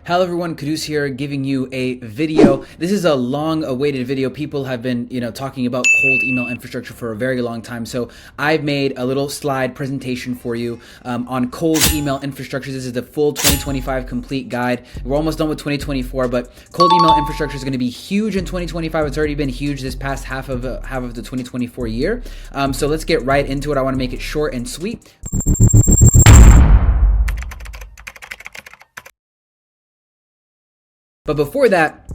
Hello everyone, Kudus here giving you a video. This is a long awaited video. People have been, talking about cold email infrastructure for a very long time. So I've made a little slide presentation for you on cold email infrastructure. This is the full 2025 complete guide. We're almost done with 2024, but cold email infrastructure is going to be huge in 2025. It's already been huge this past half of the 2024 year. So let's get right into it. I want to make it short and sweet. But before that,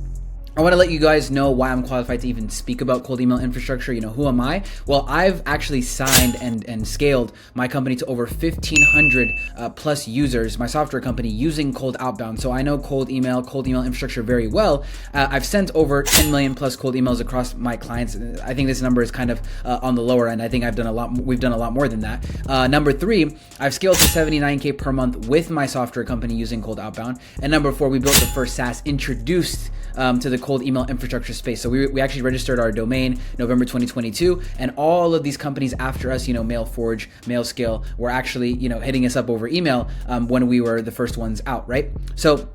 I want to let you guys know why I'm qualified to even speak about cold email infrastructure. Who am I? Well, I've actually signed and scaled my company to over 1,500 plus users, my software company, using cold outbound. So I know cold email infrastructure very well. I've sent over 10 million plus cold emails across my clients. I think this number is kind of on the lower end. I think we've done a lot more than that. Number 3, I've scaled to 79K per month with my software company using cold outbound. And number 4, we built the first SaaS introduced to the cold email infrastructure space. So we actually registered our domain November 2022, and all of these companies after us, MailForge, MailScale, were actually, hitting us up over email when we were the first ones out, right? So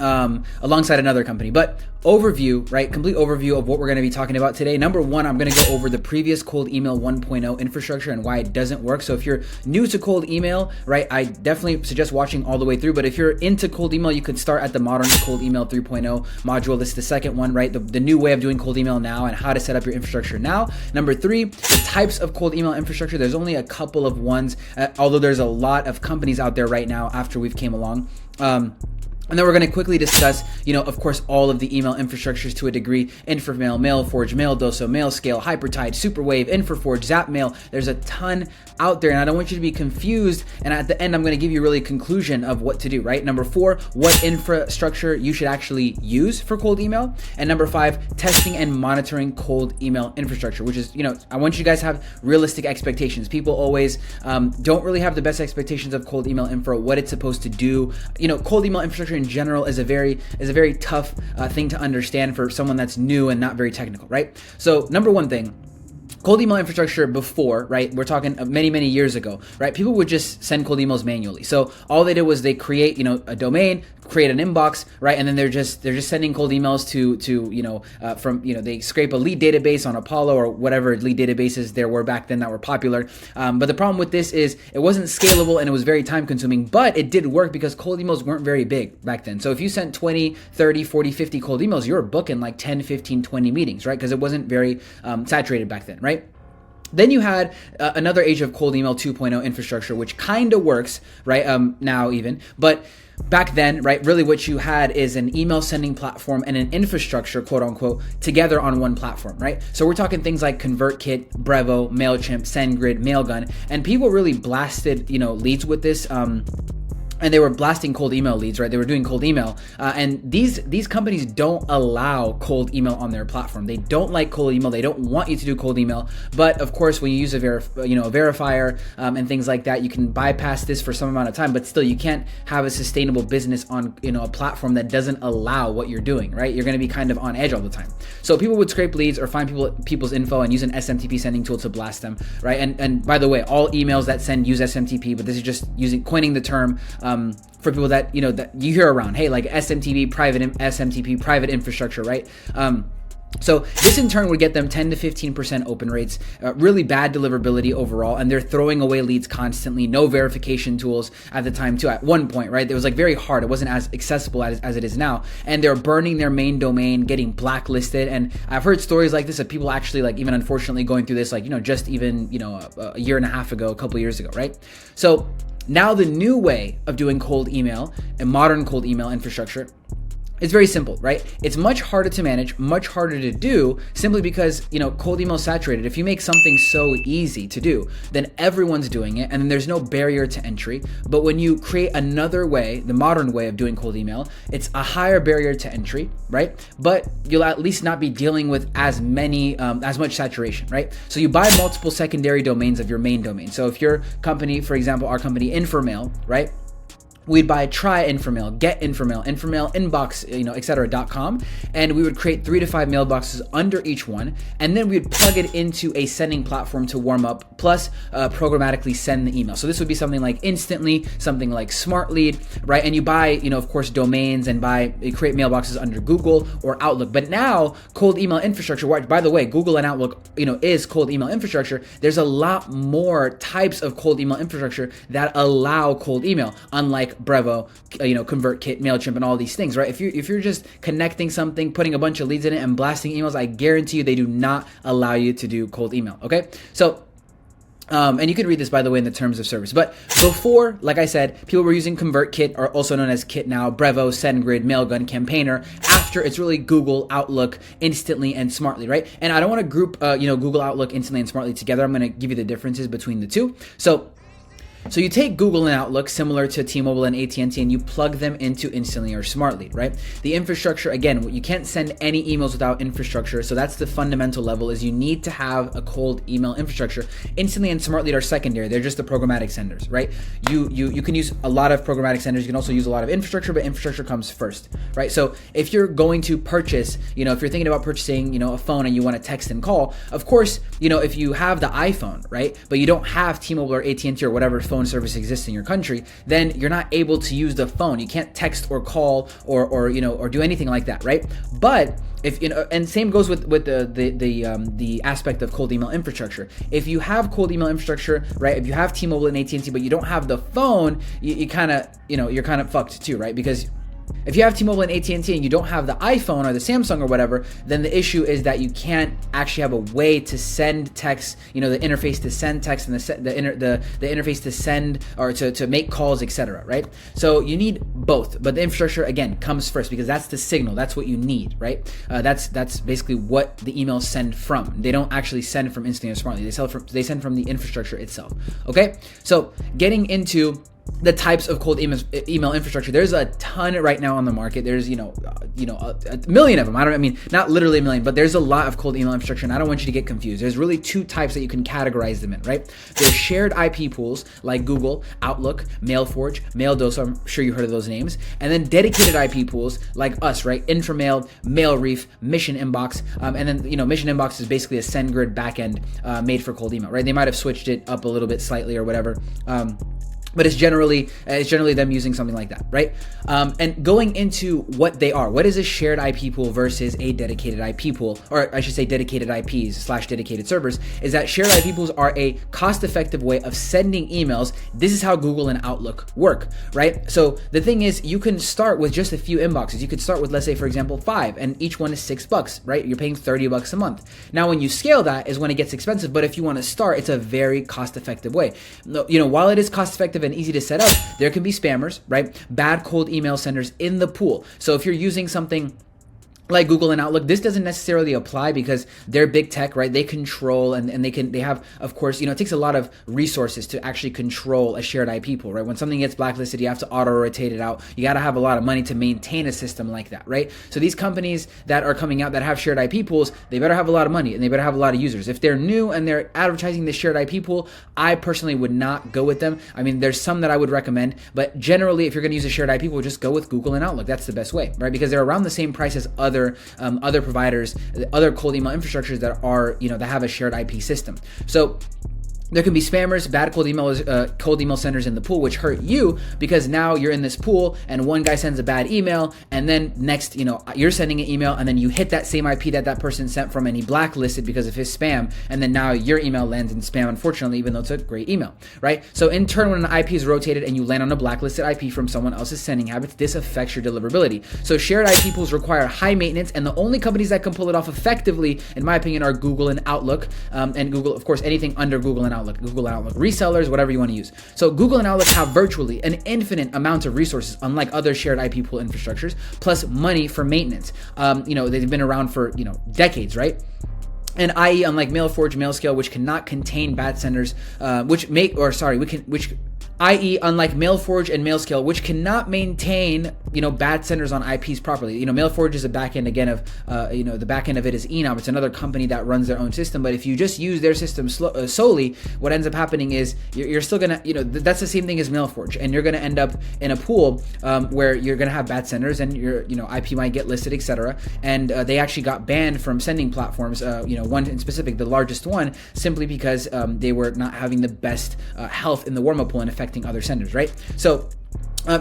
alongside another company. But overview, right? Complete overview of what we're going to be talking about today. Number 1, I'm going to go over the previous cold email 1.0 infrastructure and why it doesn't work. So if you're new to cold email, right, I definitely suggest watching all the way through. But if you're into cold email, you could start at the modern cold email 3.0 module. This is the second one, right? The new way of doing cold email now and how to set up your infrastructure now. Number 3, the types of cold email infrastructure. There's only a couple of ones, although there's a lot of companies out there right now after we've came along. And then we're going to quickly discuss, of course, all of the email infrastructures to a degree. Inframail, MailForge, MailDoso, MailScale, Hypertide, Superwave, Infraforge, Zapmail. There's a ton out there, and I don't want you to be confused. And at the end, I'm going to give you really a conclusion of what to do, right? Number 4, what infrastructure you should actually use for cold email. And number 5, testing and monitoring cold email infrastructure, which is, I want you guys to have realistic expectations. People always don't really have the best expectations of cold email infra, what it's supposed to do. Cold email infrastructure in general is a very tough thing to understand for someone that's new and not very technical, right? So number 1 thing, cold email infrastructure before, right? We're talking many years ago, right? People would just send cold emails manually. So all they did was they create, a domain, create an inbox, right? And then they're just sending cold emails to they scrape a lead database on Apollo or whatever lead databases there were back then that were popular. But the problem with this is it wasn't scalable and it was very time consuming, but it did work because cold emails weren't very big back then. So if you sent 20, 30, 40, 50 cold emails, you were booking like 10, 15, 20 meetings, right? Because it wasn't very saturated back then, right? Then you had another age of cold email 2.0 infrastructure, which kind of works, right? Now even, but back then, right, really what you had is an email sending platform and an infrastructure, quote unquote, together on one platform, right? So we're talking things like ConvertKit, Brevo, MailChimp, SendGrid, Mailgun, and people really blasted, leads with this, and they were blasting cold email leads, right? They were doing cold email. And these companies don't allow cold email on their platform. They don't like cold email. They don't want you to do cold email. But of course, when you use a verifier and things like that, you can bypass this for some amount of time, but still you can't have a sustainable business on, a platform that doesn't allow what you're doing, right? You're going to be kind of on edge all the time. So people would scrape leads or find people's info and use an SMTP sending tool to blast them, right? And by the way, all emails that send use SMTP, but this is just coining the term, for people that that you hear around, hey, like SMTP private infrastructure, right? So this in turn would get them 10 to 15% open rates, really bad deliverability overall, and they're throwing away leads constantly, no verification tools at the time too. At one point, right, it was like very hard. It wasn't as accessible as it is now, and they're burning their main domain, getting blacklisted. And I've heard stories like this of people actually even unfortunately going through this, just even a year and a half ago, a couple of years ago, right? So now the new way of doing cold email and modern cold email infrastructure is very simple, right? It's much harder to manage, much harder to do, simply because, cold email is saturated. If you make something so easy to do, then everyone's doing it, and then there's no barrier to entry. But when you create another way, the modern way of doing cold email, it's a higher barrier to entry, right? But you'll at least not be dealing with as much saturation, right? So you buy multiple secondary domains of your main domain. So if your company, for example, our company Inframail, right? we'd buy try Inframail, get Inframail, Inframail inbox, etc.com, and we would create 3 to 5 mailboxes under each one, and then we'd plug it into a sending platform to warm up, plus programmatically send the email. So this would be something like Instantly, something like Smart Lead, right? And you buy, of course, domains and create mailboxes under Google or Outlook. But now cold email infrastructure, by the way, Google and Outlook, is cold email infrastructure. There's a lot more types of cold email infrastructure that allow cold email, unlike Brevo, ConvertKit, MailChimp, and all these things, right? If you're just connecting something, putting a bunch of leads in it, and blasting emails, I guarantee you they do not allow you to do cold email. Okay, so. And you can read this, by the way, in the terms of service. But before, like I said, people were using ConvertKit, or also known as Kit now, Brevo, SendGrid, Mailgun, Campaigner. After, it's really Google, Outlook, Instantly, and Smartly, right? And I don't want to group, Google, Outlook, Instantly, and Smartly together. I'm going to give you the differences between the two. So you take Google and Outlook, similar to T-Mobile and AT&T, and you plug them into Instantly or Smartly, right? The infrastructure, again, you can't send any emails without infrastructure. So that's the fundamental level, is you need to have a cold email infrastructure. Instantly and Smartly are secondary. They're just the programmatic senders, right? You can use a lot of programmatic senders. You can also use a lot of infrastructure, but infrastructure comes first, right? So if you're going to purchase, if you're thinking about purchasing, a phone and you want to text and call, of course, if you have the iPhone, right? But you don't have T-Mobile or AT&T or whatever phone service exists in your country, then you're not able to use the phone. You can't text or call or do anything like that, right? But if and same goes with the aspect of cold email infrastructure. If you have cold email infrastructure, right? If you have T-Mobile and AT&T, but you don't have the phone, you kind of you're kind of fucked too, right? Because if you have T-Mobile and AT&T and you don't have the iPhone or the Samsung or whatever, then the issue is that you can't actually have a way to send text, the interface to send text and the interface to send or to make calls, etc., right? So you need both, but the infrastructure, again, comes first, because that's the signal. That's what you need, right? That's basically what the emails send from. They don't actually send from Instantly or Smartly. They send from the infrastructure itself, okay? So getting into the types of cold email infrastructure, there's a ton right now on the market. There's a million of them. Not literally a million, but there's a lot of cold email infrastructure, and I don't want you to get confused. There's really two types that you can categorize them in, right? There's shared IP pools like Google, Outlook, MailForge, MailDoso, I'm sure you heard of those names, and then dedicated IP pools like us, right? Inframail, MailReef, Mission Inbox, and then Mission Inbox is basically a SendGrid backend made for cold email, right? They might have switched it up a little bit slightly or whatever. But it's generally them using something like that, right? And going into what they are, what is a shared IP pool versus a dedicated IP pool, or I should say dedicated IPs / dedicated servers, is that shared IP pools are a cost-effective way of sending emails. This is how Google and Outlook work, right? So the thing is, you can start with just a few inboxes. You could start with, let's say, for example, 5, and each one is $6, right? You're paying $30 a month. Now, when you scale that is when it gets expensive, but if you want to start, it's a very cost-effective way. While it is cost-effective and easy to set up, there can be spammers, right? Bad cold email senders in the pool. So if you're using something like Google and Outlook, this doesn't necessarily apply because they're big tech, right? They control and they have, of course, it takes a lot of resources to actually control a shared IP pool, right? When something gets blacklisted, you have to auto rotate it out. You got to have a lot of money to maintain a system like that, right? So these companies that are coming out that have shared IP pools, they better have a lot of money and they better have a lot of users. If they're new and they're advertising the shared IP pool, I personally would not go with them. There's some that I would recommend, but generally, if you're going to use a shared IP pool, just go with Google and Outlook. That's the best way, right? Because they're around the same price as other providers, other cold email infrastructures that are, that have a shared IP system. So there can be spammers, bad cold email senders in the pool, which hurt you because now you're in this pool and one guy sends a bad email, and then next, you're sending an email and then you hit that same IP that person sent from and he blacklisted because of his spam, and then now your email lands in spam, unfortunately, even though it's a great email, right? So in turn, when an IP is rotated and you land on a blacklisted IP from someone else's sending habits, this affects your deliverability. So shared IP pools require high maintenance, and the only companies that can pull it off effectively, in my opinion, are Google and Outlook, and Google, of course, anything under Google and Outlook, resellers, whatever you want to use. So Google and Outlook have virtually an infinite amount of resources, unlike other shared IP pool infrastructures, plus money for maintenance. They've been around for, decades, right? And i.e., unlike MailForge, MailScale, which cannot contain bad senders, which i.e. unlike MailForge and MailScale, which cannot maintain, bad senders on IPs properly. MailForge is a backend again of, the backend of it is Enum. It's another company that runs their own system. But if you just use their system solely, what ends up happening is you're still gonna, that's the same thing as MailForge, and you're gonna end up in a pool where you're gonna have bad senders, and your, IP might get listed, etc. And they actually got banned from sending platforms. One in specific, the largest one, simply because they were not having the best health in the warm-up pool and affecting other senders, right? So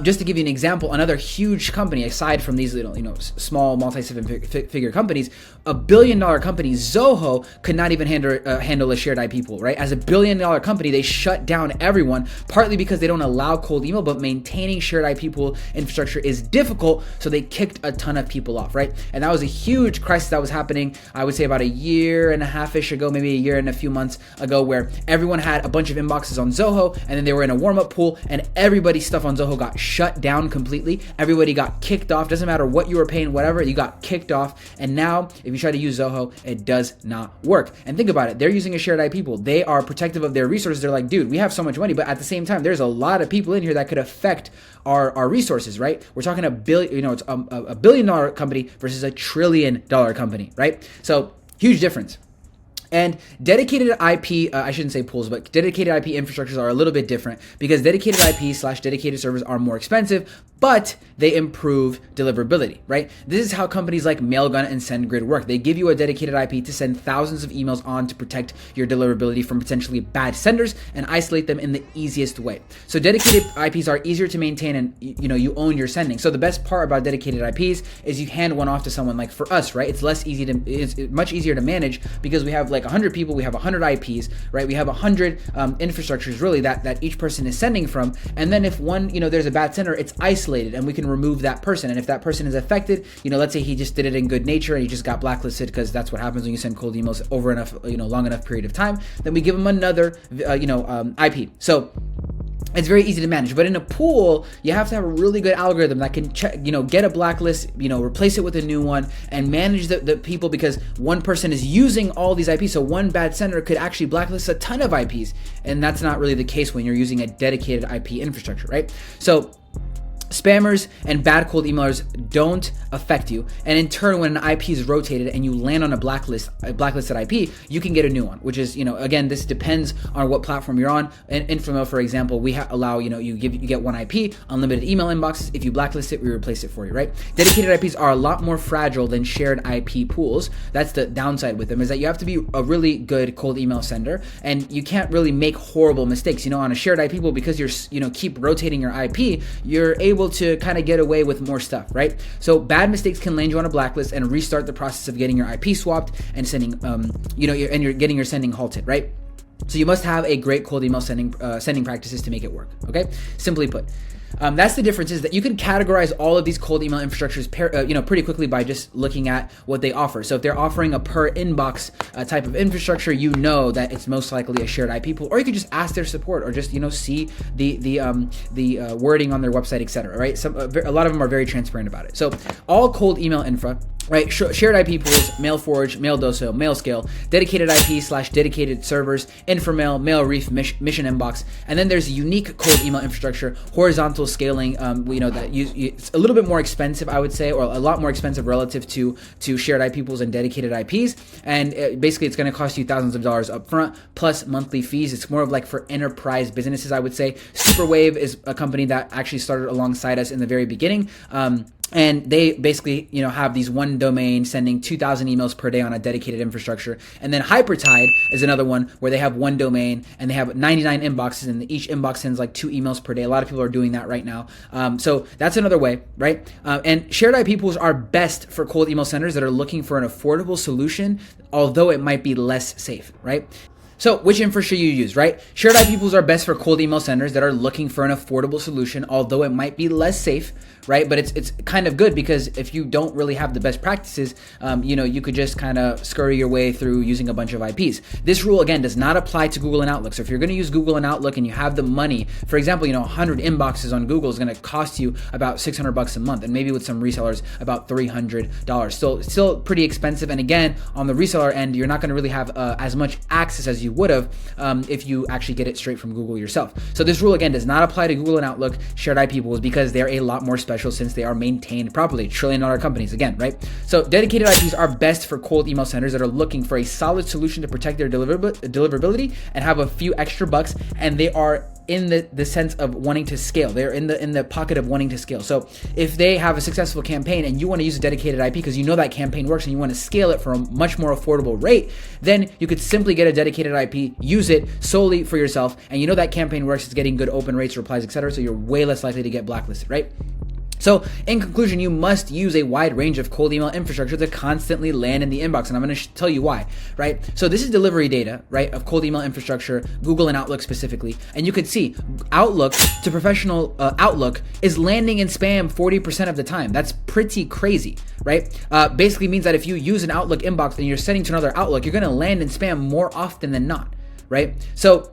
just to give you an example, another huge company, aside from these little, small multi-figure companies, $1 billion company, Zoho, could not even handle a shared IP pool, right? As $1 billion company, they shut down everyone, partly because they don't allow cold email, but maintaining shared IP pool infrastructure is difficult, so they kicked a ton of people off, right? And that was a huge crisis that was happening, I would say about a year and a half-ish ago, maybe a year and a few months ago, where everyone had a bunch of inboxes on Zoho, and then they were in a warm-up pool, and everybody's stuff on Zoho got shut down completely. Everybody got kicked off. Doesn't matter what you were paying, whatever, you got kicked off. And now if you try to use Zoho, it does not work. And think about it, they're using a shared IP pool. They are protective of their resources. They're like, dude, we have so much money, but at the same time, there's a lot of people in here that could affect our resources, right? We're talking it's a $1 billion company versus a $1 trillion company, right? So huge difference. And dedicated IP, I shouldn't say pools, but dedicated IP infrastructures are a little bit different, because dedicated IP/dedicated servers are more expensive, but they improve deliverability, right? This is how companies like Mailgun and SendGrid work. They give you a dedicated IP to send thousands of emails on to protect your deliverability from potentially bad senders and isolate them in the easiest way. So dedicated IPs are easier to maintain, and you own your sending. So the best part about dedicated IPs is you hand one off to someone. Like for us, right? It's much easier to manage, because we have like 100 people, we have 100 IPs, right? We have 100 infrastructures really that each person is sending from. And then if one, there's a bad sender, it's isolated, and we can remove that person. And if that person is affected, let's say he just did it in good nature and he just got blacklisted, because that's what happens when you send cold emails over enough, long enough period of time, then we give him another, IP. So it's very easy to manage. But in a pool, you have to have a really good algorithm that can check, get a blacklist, replace it with a new one, and manage the people, because one person is using all these IPs. So one bad sender could actually blacklist a ton of IPs. And that's not really the case when you're using a dedicated IP infrastructure, right? So spammers and bad cold emailers don't affect you, and in turn, when an IP is rotated and you land on a blacklisted IP, you can get a new one. Which is, again, this depends on what platform you're on. In Inframail, for example, we allow, you get one IP, unlimited email inboxes. If you blacklist it, we replace it for you, right? Dedicated IPs are a lot more fragile than shared IP pools. That's the downside with them, is that you have to be a really good cold email sender, and you can't really make horrible mistakes. On a shared IP pool, because you're keep rotating your IP, you're able to kind of get away with more stuff, right? So bad mistakes can land you on a blacklist and restart the process of getting your IP swapped and sending, you're getting your sending halted, right? So you must have a great cold email sending practices to make it work. Okay, simply put. That's the difference, is that you can categorize all of these cold email infrastructures pretty quickly by just looking at what they offer. So if they're offering a per inbox type of infrastructure, that it's most likely a shared IP pool, or you could just ask their support, or just see the wording on their website, etc. Right? A lot of them are very transparent about it. So all cold email infra, right? Shared IP pools, MailForge, MailDoso, MailScale, dedicated IP/dedicated servers, Inframail, MailReef, Mission Inbox, and then there's unique cold email infrastructure, horizontal scaling. It's a little bit more expensive, I would say, or a lot more expensive relative to shared IP pools and dedicated IPs. And basically, it's going to cost you thousands of dollars up front plus monthly fees. It's more of like for enterprise businesses, I would say. Superwave is a company that actually started alongside us in the very beginning. And they basically, have these one domain sending 2,000 emails per day on a dedicated infrastructure. And then Hypertide is another one where they have one domain and they have 99 inboxes, and each inbox sends like 2 emails per day. A lot of people are doing that right now. So that's another way, right? And shared IP pools are best for cold email senders that are looking for an affordable solution, although it might be less safe, right? So which infra should you use, right? Shared IP pools are best for cold email senders that are looking for an affordable solution, although it might be less safe, right? But it's kind of good, because if you don't really have the best practices, you could just kind of scurry your way through using a bunch of IPs. This rule, again, does not apply to Google and Outlook. So if you're going to use Google and Outlook and you have the money, for example, 100 inboxes on Google is going to cost you about $600 a month, and maybe with some resellers about $300. Still pretty expensive. And again, on the reseller end, you're not going to really have as much access as you you would have if you actually get it straight from Google yourself. So this rule, again, does not apply to Google and Outlook shared IP pools because they're a lot more special since they are maintained properly. Trillion-dollar companies, again, right? So dedicated IPs are best for cold email senders that are looking for a solid solution to protect their deliverability and have a few extra bucks, and they are in the sense of wanting to scale. They're in the pocket of wanting to scale. So if they have a successful campaign and you want to use a dedicated IP because you know that campaign works and you want to scale it for a much more affordable rate, then you could simply get a dedicated IP, use it solely for yourself, and you know that campaign works, it's getting good open rates, replies, etc. So you're way less likely to get blacklisted, right? So in conclusion, you must use a wide range of cold email infrastructure to constantly land in the inbox. And I'm going to tell you why, right? So this is delivery data, right, of cold email infrastructure, Google and Outlook specifically. And you could see Outlook to professional Outlook is landing in spam 40% of the time. That's pretty crazy, right? Basically means that if you use an Outlook inbox and you're sending to another Outlook, you're going to land in spam more often than not, right? So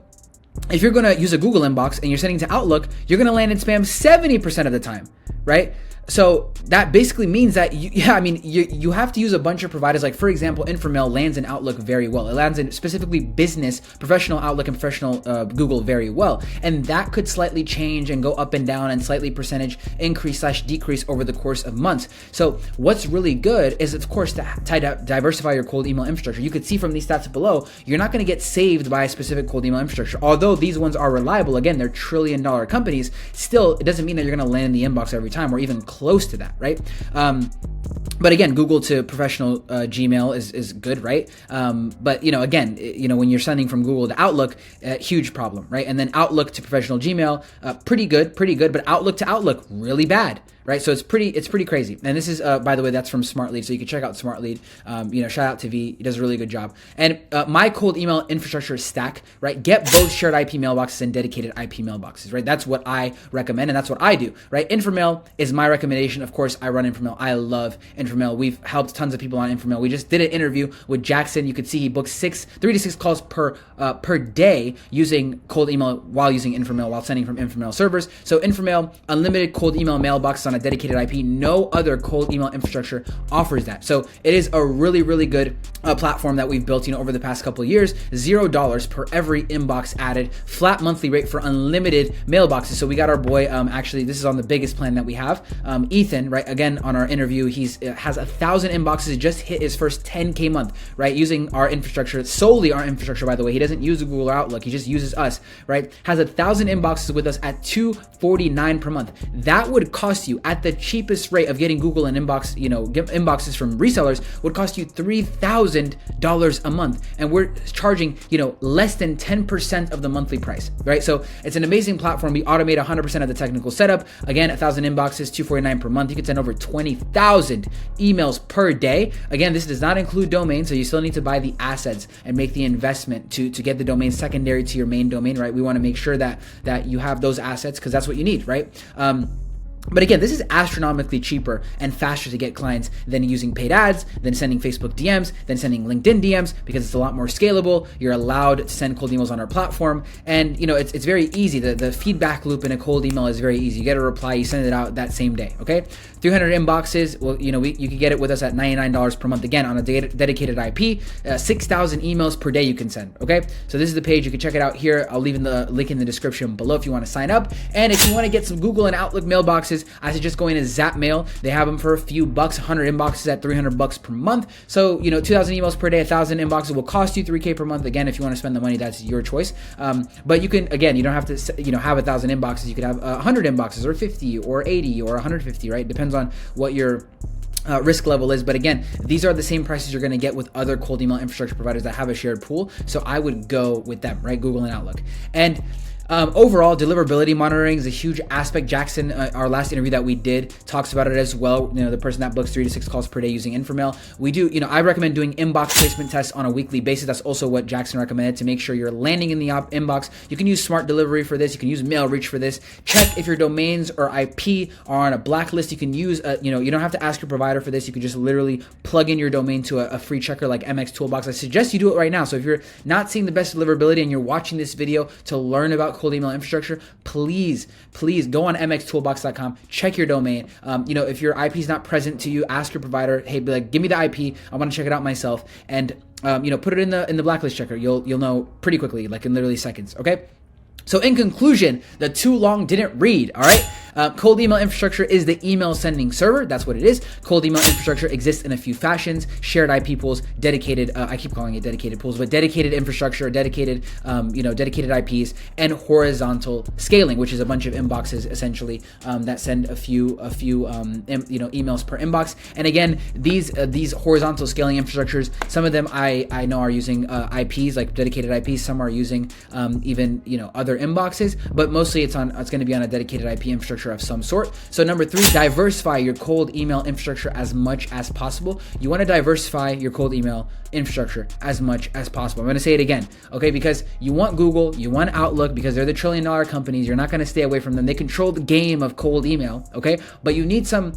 if you're going to use a Google inbox and you're sending to Outlook, you're going to land in spam 70% of the time, right? So that basically means that you have to use a bunch of providers. Like, for example, Inframail lands in Outlook very well. It lands in specifically business, professional Outlook and professional Google very well. And that could slightly change and go up and down and slightly percentage increase / decrease over the course of months. So what's really good is, of course, to diversify your cold email infrastructure. You could see from these stats below, you're not going to get saved by a specific cold email infrastructure. Although these ones are reliable, again, they're trillion-dollar companies, still, it doesn't mean that you're going to land in the inbox every time or even close to that, right? But again, Google to professional Gmail is good, right? But again, when you're sending from Google to Outlook, huge problem, right? And then Outlook to professional Gmail, pretty good, but Outlook to Outlook, really bad, right? So it's pretty crazy. And this is, by the way, that's from SmartLead. So you can check out SmartLead. Shout out to V. He does a really good job. And my cold email infrastructure stack, right? Get both shared IP mailboxes and dedicated IP mailboxes, right? That's what I recommend, and that's what I do, right? Inframail is my recommendation. Of course, I run Inframail. I love Inframail. We've helped tons of people on Inframail. We just did an interview with Jackson. You could see he booked 3 to 6 calls per day using cold email while using Inframail, while sending from Inframail servers. So Inframail, unlimited cold email mailboxes on a dedicated IP. No other cold email infrastructure offers that. So it is a really, really good platform that we've built, over the past couple of years. $0 per every inbox added, flat monthly rate for unlimited mailboxes. So we got our boy, actually, this is on the biggest plan that we have, Ethan, right? Again, on our interview, he's has 1,000 inboxes. He just hit his first 10K month, right? Using our infrastructure, solely our infrastructure, by the way. He doesn't use Google or Outlook. He just uses us, right? Has 1,000 inboxes with us at $249 per month. That would cost you, at the cheapest rate of getting Google and inboxes from resellers, would cost you $3,000 a month. And we're charging, less than 10% of the monthly price, right? So it's an amazing platform. We automate 100% of the technical setup. Again, 1,000 inboxes, $249 per month. You can send over 20,000 emails per day. Again, this does not include domains, so you still need to buy the assets and make the investment to get the domain secondary to your main domain, right? We want to make sure that you have those assets because that's what you need, right? But again, this is astronomically cheaper and faster to get clients than using paid ads, than sending Facebook DMs, than sending LinkedIn DMs, because it's a lot more scalable. You're allowed to send cold emails on our platform. And, it's very easy. The feedback loop in a cold email is very easy. You get a reply, you send it out that same day, okay? 300 inboxes, well, you can get it with us at $99 per month, again, on a dedicated IP. 6,000 emails per day you can send, okay? So this is the page. You can check it out here. I'll leave the link in the description below if you want to sign up. And if you want to get some Google and Outlook mailboxes, I suggest going to Zapmail. They have them for a few bucks, 100 inboxes at $300 per month. So, 2,000 emails per day, 1,000 inboxes will cost you $3K per month. Again, if you want to spend the money, that's your choice. But you can, again, you don't have to, have 1,000 inboxes. You could have 100 inboxes or 50 or 80 or 150, right? Depends on what your risk level is. But again, these are the same prices you're going to get with other cold email infrastructure providers that have a shared pool. So I would go with them, right? Google and Outlook. And overall, deliverability monitoring is a huge aspect. Jackson, our last interview that we did, talks about it as well. The person that books 3 to 6 calls per day using Inframail. We do, I recommend doing inbox placement tests on a weekly basis. That's also what Jackson recommended to make sure you're landing in the inbox. You can use Smart Delivery for this. You can use MailReach for this. Check if your domains or IP are on a blacklist. You can use, you don't have to ask your provider for this. You can just literally plug in your domain to a free checker like MX Toolbox. I suggest you do it right now. So if you're not seeing the best deliverability and you're watching this video to learn about cold email infrastructure, please go on mxtoolbox.com, check your domain. If your IP is not present to you, ask your provider, hey, be like, give me the IP, I want to check it out myself. And put it in the blacklist checker. You'll know pretty quickly, like in literally seconds. Okay. So in conclusion, the too long didn't read, all right? Cold email infrastructure is the email sending server. That's what it is. Cold email infrastructure exists in a few fashions: shared IP pools, dedicated, I keep calling it dedicated pools, but dedicated infrastructure, dedicated IPs, and horizontal scaling, which is a bunch of inboxes essentially that send a few emails per inbox. And again, these horizontal scaling infrastructures, some of them I know are using IPs, like dedicated IPs. Some are using even other inboxes, but mostly it's going to be on a dedicated IP infrastructure of some sort. So number 3, diversify your cold email infrastructure as much as possible. You want to diversify your cold email infrastructure as much as possible. I'm going to say it again, okay? Because you want Google, you want Outlook, because they're the trillion-dollar companies. You're not going to stay away from them. They control the game of cold email, okay? But you need some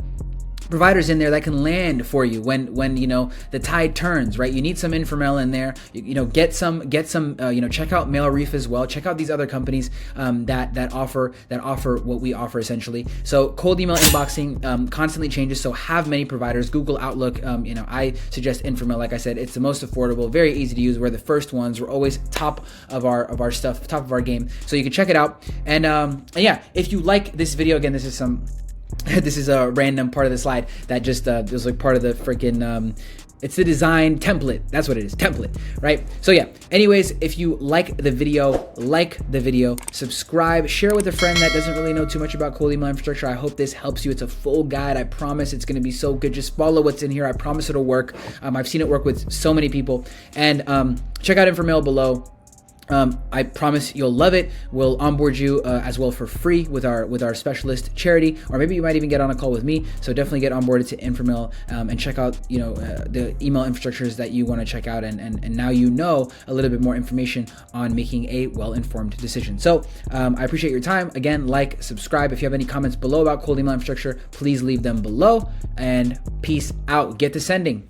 providers in there that can land for you when the tide turns, right? You need some Inframail in there. Get some check out MailReef as well. Check out these other companies that offer what we offer essentially. So cold email inboxing constantly changes, so have many providers. Google, Outlook, I suggest Inframail. Like I said, it's the most affordable, very easy to use. We're the first ones. We're always top of our stuff, top of our game. So you can check it out. And yeah, if you like this video, again, this is a random part of the slide that just was like part of the freaking it's the design template. That's what it is, template, right? So yeah, anyways, if you like the video, subscribe, share with a friend that doesn't really know too much about cold email infrastructure. I hope this helps you. It's a full guide. I promise it's going to be so good. Just follow what's in here. I promise it'll work. I've seen it work with so many people. And check out Inframail below. I promise you'll love it. We'll onboard you as well for free with our specialist Charity, or maybe you might even get on a call with me. So definitely get onboarded to Inframail and check out the email infrastructures that you want to check out, and now you know a little bit more information on making a well-informed decision. So I appreciate your time. Again, like, subscribe. If you have any comments below about cold email infrastructure, please leave them below, and peace out. Get to sending.